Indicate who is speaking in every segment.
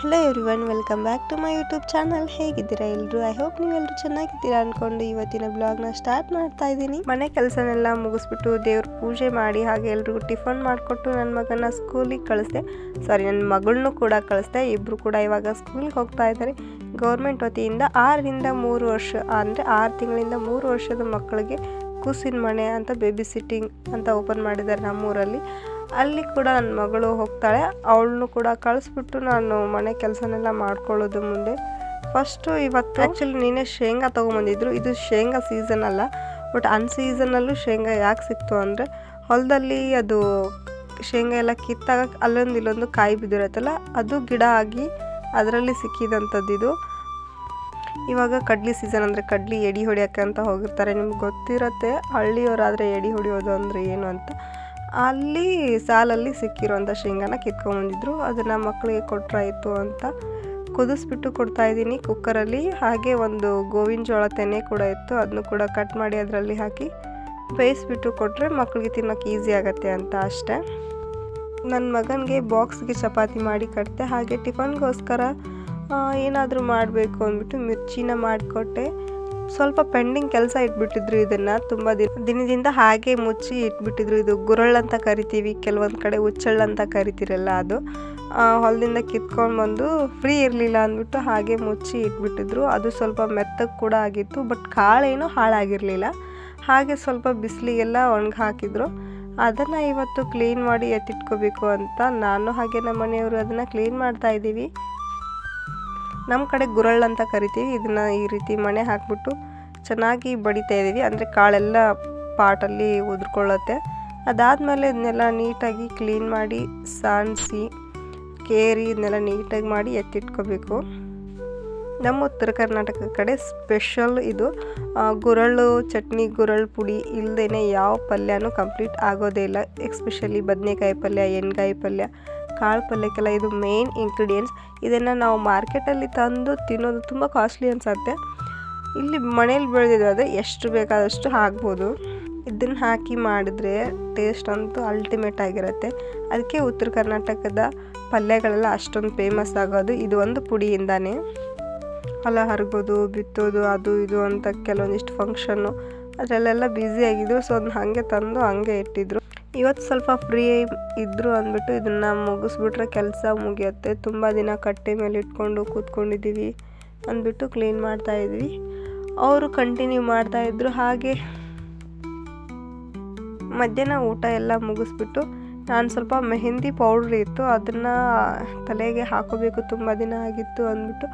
Speaker 1: Hello everyone, welcome back to my YouTube channel. ಹೇಗಿದ್ದೀರಾ ಎಲ್ಲರೂ? I hope ನೀವೆಲ್ಲರೂ ಚೆನ್ನಾಗಿದ್ದೀರಾ ಅಂದ್ಕೊಂಡು ಇವತ್ತಿನ ಬ್ಲಾಗ್ನ ಸ್ಟಾರ್ಟ್ ಮಾಡ್ತಾ ಇದ್ದೀನಿ. ಮನೆ ಕೆಲಸನೆಲ್ಲ ಮುಗಿಸ್ಬಿಟ್ಟು ದೇವ್ರ ಪೂಜೆ ಮಾಡಿ ಹಾಗೆ ಎಲ್ರಿಗೂ ಟಿಫನ್ ಮಾಡಿಕೊಟ್ಟು ನನ್ನ ಮಗನ ಸ್ಕೂಲಿಗೆ ಕಳಿಸ್ದೆ. ನನ್ನ ಮಗಳನ್ನೂ ಕೂಡ ಕಳಿಸ್ದೆ. ಇಬ್ಬರು ಕೂಡ ಇವಾಗ ಸ್ಕೂಲಿಗೆ ಹೋಗ್ತಾ ಇದ್ದಾರೆ. ಗೌರ್ಮೆಂಟ್ ವತಿಯಿಂದ 6 ರಿಂದ 3 ವರ್ಷ ಅಂದರೆ 6 ತಿಂಗಳಿಂದ 3 ವರ್ಷದ ಮಕ್ಕಳಿಗೆ ಕೂಸಿನ ಮನೆ ಅಂತ ಬೇಬಿ ಸಿಟ್ಟಿಂಗ್ ಅಂತ ಓಪನ್ ಮಾಡಿದ್ದಾರೆ ನಮ್ಮೂರಲ್ಲಿ. ಅಲ್ಲಿ ಕೂಡ ನನ್ನ ಮಗಳು ಹೋಗ್ತಾಳೆ. ಅವಳನ್ನು ಕೂಡ ಕಳಿಸ್ಬಿಟ್ಟು ನಾನು ಮನೆ ಕೆಲಸನೆಲ್ಲ ಮಾಡ್ಕೊಳ್ಳೋದು ಮುಂದೆ. ಫಸ್ಟು ಇವತ್ತು ಆ್ಯಕ್ಚುಲಿ ನೀನೇ ಶೇಂಗಾ ತೊಗೊಂಬಂದಿದ್ರು. ಇದು ಶೇಂಗಾ ಸೀಸನ್ ಅಲ್ಲ, ಬಟ್ ಅನ್ಸೀಸನಲ್ಲೂ ಶೇಂಗಾ ಯಾಕೆ ಸಿಕ್ತು ಅಂದರೆ ಹೊಲದಲ್ಲಿ ಅದು ಶೇಂಗಾ ಎಲ್ಲ ಕಿತ್ತಾಗ ಅಲ್ಲೊಂದು ಇಲ್ಲೊಂದು ಕಾಯಿ ಬಿದ್ದಿರತ್ತಲ್ಲ, ಅದು ಗಿಡ ಆಗಿ ಅದರಲ್ಲಿ ಸಿಕ್ಕಿದಂಥದ್ದು. ಇದು ಇವಾಗ ಕಡ್ಲಿ ಸೀಸನ್ ಅಂದರೆ ಕಡ್ಲಿ ಎಡಿ ಹೊಡಿಯೋಕ್ಕೆ ಅಂತ ಹೋಗಿರ್ತಾರೆ. ನಿಮ್ಗೆ ಗೊತ್ತಿರುತ್ತೆ ಹಳ್ಳಿಯವರಾದರೆ ಎಡಿ ಹೊಡಿಯೋದು ಅಂದರೆ ಏನು ಅಂತ. ಅಲ್ಲಿ ಸಾಲಲ್ಲಿ ಸಿಕ್ಕಿರೋಂಥ ಶೇಂಗಾನ ಕಿತ್ಕೊಂಡ್ಬಂದಿದ್ರು. ಅದನ್ನು ಮಕ್ಕಳಿಗೆ ಕೊಟ್ಟರಾಯಿತು ಅಂತ ಕುದಿಸ್ಬಿಟ್ಟು ಕೊಡ್ತಾಯಿದ್ದೀನಿ ಕುಕ್ಕರಲ್ಲಿ. ಹಾಗೆ ಒಂದು ಗೋವಿನ ಜೋಳ ತೆನೆ ಕೂಡ ಇತ್ತು, ಅದನ್ನು ಕೂಡ ಕಟ್ ಮಾಡಿ ಅದರಲ್ಲಿ ಹಾಕಿ ಬೇಯಿಸ್ಬಿಟ್ಟು ಕೊಟ್ಟರೆ ಮಕ್ಕಳಿಗೆ ತಿನ್ನೋಕ್ಕೆ ಈಸಿ ಆಗುತ್ತೆ ಅಂತ ಅಷ್ಟೇ. ನನ್ನ ಮಗನಿಗೆ ಬಾಕ್ಸ್ಗೆ ಚಪಾತಿ ಮಾಡಿ ಕಟ್ತೆ. ಹಾಗೆ ಟಿಫನ್ಗೋಸ್ಕರ ಏನಾದರೂ ಮಾಡಬೇಕು ಅಂದ್ಬಿಟ್ಟು ಮಿರ್ಚಿನ ಮಾಡಿಕೊಟ್ಟೆ. ಸ್ವಲ್ಪ ಪೆಂಡಿಂಗ್ ಕೆಲಸ ಇಟ್ಬಿಟ್ಟಿದ್ರು. ಇದನ್ನು ತುಂಬ ದಿನದಿಂದ ಹಾಗೆ ಮುಚ್ಚಿ ಇಟ್ಬಿಟ್ಟಿದ್ರು. ಇದು ಗುರಳ್ ಅಂತ ಕರಿತೀವಿ, ಕೆಲವೊಂದು ಕಡೆ ಹುಚ್ಚಳ್ಳು ಅಂತ ಕರಿತೀರಲ್ಲ, ಅದು ಹೊಲದಿಂದ ಕಿತ್ಕೊಂಡು ಬಂದು ಫ್ರೀ ಇರಲಿಲ್ಲ ಅಂದ್ಬಿಟ್ಟು ಹಾಗೆ ಮುಚ್ಚಿ ಇಟ್ಬಿಟ್ಟಿದ್ರು. ಅದು ಸ್ವಲ್ಪ ಮೆತ್ತಗೆ ಕೂಡ ಆಗಿತ್ತು, ಬಟ್ ಕಾಳೇನೂ ಹಾಳಾಗಿರಲಿಲ್ಲ. ಹಾಗೆ ಸ್ವಲ್ಪ ಬಿಸಿಲಿಗೆಲ್ಲ ಒಣಗಿ ಹಾಕಿದ್ರು. ಅದನ್ನು ಇವತ್ತು ಕ್ಲೀನ್ ಮಾಡಿ ಎತ್ತಿಟ್ಕೋಬೇಕು ಅಂತ ನಾನು ಹಾಗೆ ನಮ್ಮ ಮನೆಯವರು ಅದನ್ನು ಕ್ಲೀನ್ ಮಾಡ್ತಾಯಿದ್ದೀವಿ. ನಮ್ಮ ಕಡೆ ಗುರಳ್ ಅಂತ ಕರಿತೀವಿ. ಇದನ್ನು ಈ ರೀತಿ ಮಣೆ ಹಾಕ್ಬಿಟ್ಟು ಚೆನ್ನಾಗಿ ಬಡಿತಾ ಇದ್ದೀವಿ, ಅಂದರೆ ಕಾಳೆಲ್ಲ ಪಾಟಲ್ಲಿ ಉದುರ್ಕೊಳ್ಳುತ್ತೆ. ಅದಾದಮೇಲೆ ಇದನ್ನೆಲ್ಲ ನೀಟಾಗಿ ಕ್ಲೀನ್ ಮಾಡಿ ಸಾಣಿಸಿ ಕೇರಿ ಇದನ್ನೆಲ್ಲ ನೀಟಾಗಿ ಮಾಡಿ ಎತ್ತಿಟ್ಕೋಬೇಕು. ನಮ್ಮ ಉತ್ತರ ಕರ್ನಾಟಕ ಕಡೆ ಸ್ಪೆಷಲ್ ಇದು. ಗುರಳ್ಳು ಚಟ್ನಿ, ಗುರಳ್ ಪುಡಿ ಇಲ್ಲದೇ ಯಾವ ಪಲ್ಯನೂ ಕಂಪ್ಲೀಟ್ ಆಗೋದೇ ಇಲ್ಲ. ಎಸ್ಪೆಷಲಿ ಬದನೆಕಾಯಿ ಪಲ್ಯ, ಎಣ್ಗಾಯಿ ಪಲ್ಯ, ಕಾಳು ಪಲ್ಯಕ್ಕೆಲ್ಲ ಇದು ಮೇನ್ ಇಂಗ್ರೀಡಿಯೆಂಟ್ಸ್. ಇದನ್ನು ನಾವು ಮಾರ್ಕೆಟಲ್ಲಿ ತಂದು ತಿನ್ನೋದು ತುಂಬ ಕಾಸ್ಟ್ಲಿ ಅನಿಸುತ್ತೆ. ಇಲ್ಲಿ ಮನೇಲಿ ಬೆಳೆದಿರೋದು ಎಷ್ಟು ಬೇಕಾದಷ್ಟು ಹಾಕ್ಬೋದು. ಇದನ್ನು ಹಾಕಿ ಮಾಡಿದ್ರೆ ಟೇಸ್ಟ್ ಅಂತೂ ಅಲ್ಟಿಮೇಟ್ ಆಗಿರುತ್ತೆ. ಅದಕ್ಕೆ ಉತ್ತರ ಕರ್ನಾಟಕದ ಪಲ್ಯಗಳೆಲ್ಲ ಅಷ್ಟೊಂದು ಫೇಮಸ್ ಆಗೋದು ಇದು ಒಂದು ಪುಡಿಯಿಂದಾನೇ. ಹೊಲ ಹರಗೋದು, ಬಿತ್ತೋದು, ಅದು ಇದು ಅಂತ ಕೆಲವೊಂದಿಷ್ಟು ಫಂಕ್ಷನ್ನು ಅದರಲ್ಲೆಲ್ಲ ಬ್ಯುಸಿಯಾಗಿದ್ರು. ಸೊ ಅದನ್ನ ಹಾಗೆ ತಂದು ಹಾಗೆ ಇಟ್ಟಿದ್ರು. ಇವತ್ತು ಸ್ವಲ್ಪ ಫ್ರೀ ಇದ್ದರು ಅಂದ್ಬಿಟ್ಟು ಇದನ್ನು ಮುಗಿಸ್ಬಿಟ್ರೆ ಕೆಲಸ ಮುಗಿಯುತ್ತೆ. ತುಂಬ ದಿನ ಕಟ್ಟೆ ಮೇಲೆ ಇಟ್ಕೊಂಡು ಕೂತ್ಕೊಂಡಿದ್ದೀವಿ ಅಂದ್ಬಿಟ್ಟು ಕ್ಲೀನ್ ಮಾಡ್ತಾಯಿದ್ವಿ. ಅವರು ಕಂಟಿನ್ಯೂ ಮಾಡ್ತಾಯಿದ್ರು. ಹಾಗೆ ಮಧ್ಯಾಹ್ನ ಊಟ ಎಲ್ಲ ಮುಗಿಸ್ಬಿಟ್ಟು ನಾನು ಸ್ವಲ್ಪ ಮೆಹಂದಿ ಪೌಡ್ರ್ ಇತ್ತು, ಅದನ್ನು ತಲೆಗೆ ಹಾಕೋಬೇಕು, ತುಂಬ ದಿನ ಆಗಿತ್ತು ಅಂದ್ಬಿಟ್ಟು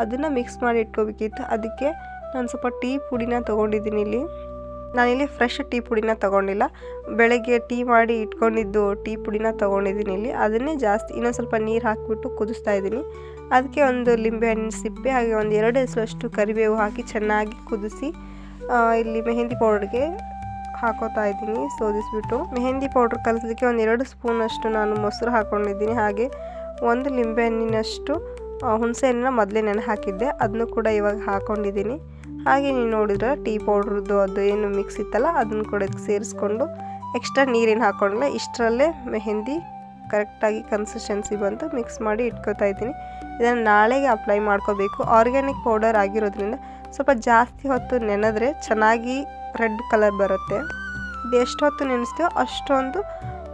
Speaker 1: ಅದನ್ನು ಮಿಕ್ಸ್ ಮಾಡಿ ಇಟ್ಕೋಬೇಕಿತ್ತು. ಅದಕ್ಕೆ ನಾನು ಸ್ವಲ್ಪ ಟೀ ಪುಡಿನ ತೊಗೊಂಡಿದ್ದೀನಿ. ನಾನಿಲ್ಲಿ ಫ್ರೆಶ್ ಟೀ ಪುಡಿನ ತೊಗೊಂಡಿಲ್ಲ, ಬೆಳಗ್ಗೆ ಟೀ ಮಾಡಿ ಇಟ್ಕೊಂಡಿದ್ದು ಟೀ ಪುಡಿನ ತೊಗೊಂಡಿದ್ದೀನಿ ಇಲ್ಲಿ. ಅದನ್ನೇ ಜಾಸ್ತಿ ಇನ್ನೊಂದು ಸ್ವಲ್ಪ ನೀರು ಹಾಕಿಬಿಟ್ಟು ಕುದಿಸ್ತಾ ಇದ್ದೀನಿ. ಅದಕ್ಕೆ ಒಂದು ಲಿಂಬೆಹಣ್ಣಿನ ಸಿಪ್ಪೆ ಹಾಗೆ ಒಂದು 2 ಹೆಸರಷ್ಟು ಕರಿಬೇವು ಹಾಕಿ ಚೆನ್ನಾಗಿ ಕುದಿಸಿ ಇಲ್ಲಿ ಮೆಹಂದಿ ಪೌಡ್ರಿಗೆ ಹಾಕೋತಾ ಇದ್ದೀನಿ ಸೋದಿಸ್ಬಿಟ್ಟು. ಮೆಹಂದಿ ಪೌಡ್ರ್ ಕಲಿಸೋದಕ್ಕೆ ಒಂದು 2 ಸ್ಪೂನಷ್ಟು ನಾನು ಮೊಸರು ಹಾಕ್ಕೊಂಡಿದ್ದೀನಿ. ಹಾಗೆ 1 ಲಿಂಬೆಹಣ್ಣಿನಷ್ಟು ಹುಣಸೆ ಹಣ್ಣನ್ನ ಮೊದಲೇ ನೆನೆ ಹಾಕಿದ್ದೆ, ಅದನ್ನು ಕೂಡ ಇವಾಗ ಹಾಕ್ಕೊಂಡಿದ್ದೀನಿ. ಹಾಗೆ ನೀವು ನೋಡಿದ್ರೆ ಟೀ ಪೌಡ್ರದ್ದು ಅದು ಏನು ಮಿಕ್ಸ್ ಇತ್ತಲ್ಲ ಅದನ್ನು ಕೂಡ ಸೇರಿಸ್ಕೊಂಡು ಎಕ್ಸ್ಟ್ರಾ ನೀರೇನು ಹಾಕ್ಕೊಂಡಿಲ್ಲ. ಇಷ್ಟರಲ್ಲೇ ಮೆಹಂದಿ ಕರೆಕ್ಟಾಗಿ ಕನ್ಸಿಸ್ಟೆನ್ಸಿ ಬಂತು. ಮಿಕ್ಸ್ ಮಾಡಿ ಇಟ್ಕೋತಾ ಇದ್ದೀನಿ. ಇದನ್ನು ನಾಳೆಗೆ ಅಪ್ಲೈ ಮಾಡ್ಕೋಬೇಕು. ಆರ್ಗ್ಯಾನಿಕ್ ಪೌಡರ್ ಆಗಿರೋದ್ರಿಂದ ಸ್ವಲ್ಪ ಜಾಸ್ತಿ ಹೊತ್ತು ನೆನೆದ್ರೆ ಚೆನ್ನಾಗಿ ರೆಡ್ ಕಲರ್ ಬರುತ್ತೆ. ಇದು ಎಷ್ಟು ಹೊತ್ತು ನೆನೆಸ್ತೀವೋ ಅಷ್ಟೊಂದು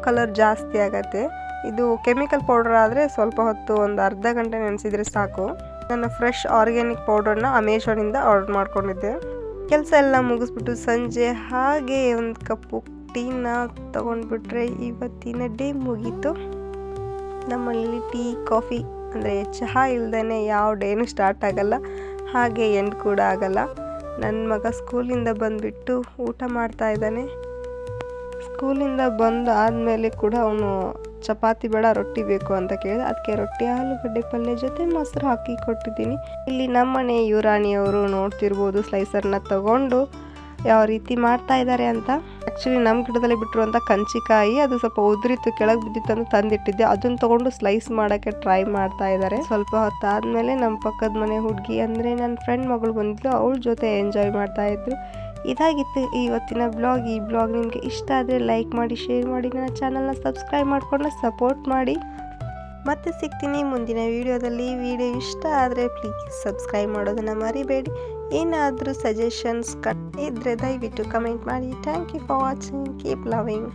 Speaker 1: ಕಲರ್ ಜಾಸ್ತಿ ಆಗುತ್ತೆ. ಇದು ಕೆಮಿಕಲ್ ಪೌಡರ್ ಆದರೆ ಸ್ವಲ್ಪ ಹೊತ್ತು ಒಂದು ಅರ್ಧ ಗಂಟೆ ನೆನೆಸಿದರೆ ಸಾಕು. ನಾನು ಫ್ರೆಶ್ ಆರ್ಗ್ಯಾನಿಕ್ ಪೌಡರ್ನ ಅಮೆಝಾನಿಂದ ಆರ್ಡರ್ ಮಾಡ್ಕೊಂಡಿದ್ದೆ. ಕೆಲಸ ಎಲ್ಲ ಮುಗಿಸ್ಬಿಟ್ಟು ಸಂಜೆ ಹಾಗೆ ಒಂದು ಕಪ್ಪು ಟೀನ ತೊಗೊಂಡ್ಬಿಟ್ರೆ ಇವತ್ತಿನ ಡೇ ಮುಗೀತು. ನಮ್ಮಲ್ಲಿ ಟೀ ಕಾಫಿ ಅಂದರೆ ಚಹಾ ಇಲ್ದೇ ಯಾವ ಡೇನೂ ಸ್ಟಾರ್ಟ್ ಆಗಲ್ಲ, ಹಾಗೆ ಎಂಡ್ ಕೂಡ ಆಗಲ್ಲ. ನನ್ನ ಮಗ ಸ್ಕೂಲಿಂದ ಬಂದುಬಿಟ್ಟು ಊಟ ಮಾಡ್ತಾ ಇದ್ದಾನೆ. ಸ್ಕೂಲಿಂದ ಬಂದು ಆದಮೇಲೆ ಕೂಡ ಅವನು ಚಪಾತಿ ಬೇಡ ರೊಟ್ಟಿ ಬೇಕು ಅಂತ ಕೇಳಿದೆ. ಅದಕ್ಕೆ ರೊಟ್ಟಿ ಆಲೂಗಡ್ಡೆ ಪಲ್ಯ ಜೊತೆ ಮೊಸರು ಹಾಕಿ ಕೊಟ್ಟಿದ್ದೀನಿ. ಇಲ್ಲಿ ನಮ್ಮನೆ ಯುವರಾಣಿಯವರು ನೋಡ್ತಿರ್ಬೋದು ಸ್ಲೈಸರ್ನ ತಗೊಂಡು ಯಾವ ರೀತಿ ಮಾಡ್ತಾ ಇದ್ದಾರೆ ಅಂತ. ಆ್ಯಕ್ಚುಲಿ ನಮ್ಮ ಗಿಡದಲ್ಲಿ ಬಿಟ್ಟಿರುವಂಥ ಕಂಚಿಕಾಯಿ ಅದು ಸ್ವಲ್ಪ ಉದುರಿತ್ತು, ಕೆಳಗೆ ಬಿದ್ದಿತ್ತು ಅಂತ ತಂದಿಟ್ಟಿದ್ದೆ. ಅದನ್ನು ತೊಗೊಂಡು ಸ್ಲೈಸ್ ಮಾಡೋಕ್ಕೆ ಟ್ರೈ ಮಾಡ್ತಾ ಇದ್ದಾರೆ. ಸ್ವಲ್ಪ ಹೊತ್ತಾದಮೇಲೆ ನಮ್ಮ ಪಕ್ಕದ ಮನೆ ಹುಡುಗಿ ಅಂದರೆ ನನ್ನ ಫ್ರೆಂಡ್ ಮಗಳು ಬಂದಿದ್ಲು, ಅವಳ ಜೊತೆ ಎಂಜಾಯ್ ಮಾಡ್ತಾಯಿದ್ರು. ಇದಾಗಿತ್ತು ಇವತ್ತಿನ ಬ್ಲಾಗ್. ಈ ಬ್ಲಾಗ್ ನಿಮಗೆ ಇಷ್ಟ ಆದರೆ ಲೈಕ್ ಮಾಡಿ, ಶೇರ್ ಮಾಡಿ, ನನ್ನ ಚಾನಲ್ನ ಸಬ್ಸ್ಕ್ರೈಬ್ ಮಾಡಿಕೊಂಡು ಸಪೋರ್ಟ್ ಮಾಡಿ. ಮತ್ತೆ ಸಿಗ್ತೀನಿ ಮುಂದಿನ ವಿಡಿಯೋದಲ್ಲಿ. ವಿಡಿಯೋ ಇಷ್ಟ ಆದರೆ ಪ್ಲೀಸ್ ಸಬ್ಸ್ಕ್ರೈಬ್ ಮಾಡೋದನ್ನು ಮರಿಬೇಡಿ. ಏನಾದರೂ ಸಜೆಷನ್ಸ್ ಇದ್ದರೆ ದಯವಿಟ್ಟು ಕಮೆಂಟ್ ಮಾಡಿ. Thank you for watching. Keep loving.